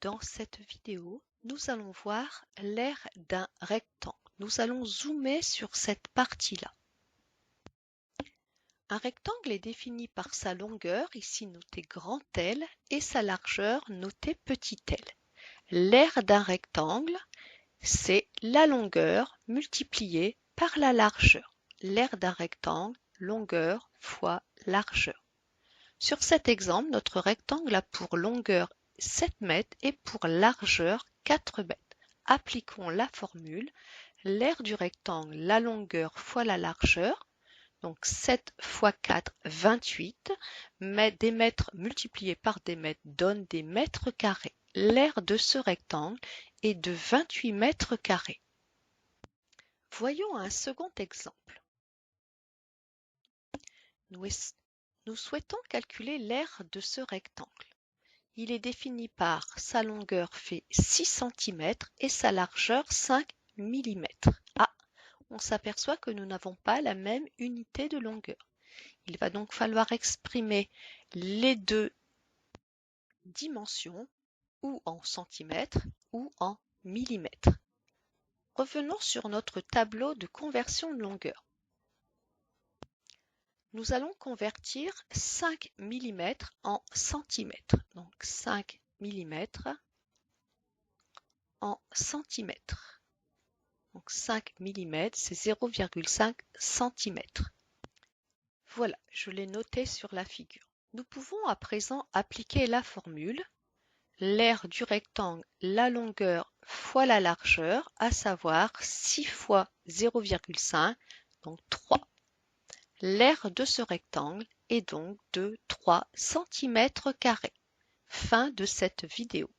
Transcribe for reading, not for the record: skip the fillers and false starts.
Dans cette vidéo, nous allons voir l'aire d'un rectangle. Nous allons zoomer sur cette partie-là. Un rectangle est défini par sa longueur, ici notée grand L, et sa largeur notée petit l. L'aire d'un rectangle, c'est la longueur multipliée par la largeur. L'aire d'un rectangle, longueur fois largeur. Sur cet exemple, notre rectangle a pour longueur 7 mètres et pour largeur 4 mètres. Appliquons la formule. L'aire du rectangle, la longueur fois la largeur, donc 7 fois 4, 28. Mais des mètres multipliés par des mètres donne des mètres carrés. L'aire de ce rectangle est de 28 mètres carrés. Voyons un second exemple. Nous souhaitons calculer l'aire de ce rectangle. Il est défini par sa longueur fait 6 cm et sa largeur 5 mm. Ah, on s'aperçoit que nous n'avons pas la même unité de longueur. Il va donc falloir exprimer les deux dimensions ou en centimètres ou en millimètres. Revenons sur notre tableau de conversion de longueur. Nous allons convertir 5 mm en centimètres. Donc 5 mm en centimètres. Donc 5 mm, c'est 0,5 cm. Voilà, je l'ai noté sur la figure. Nous pouvons à présent appliquer la formule. L'aire du rectangle, la longueur fois la largeur, à savoir 6 fois 0,5, donc 3. L'aire de ce rectangle est donc de 3 cm². Fin de cette vidéo.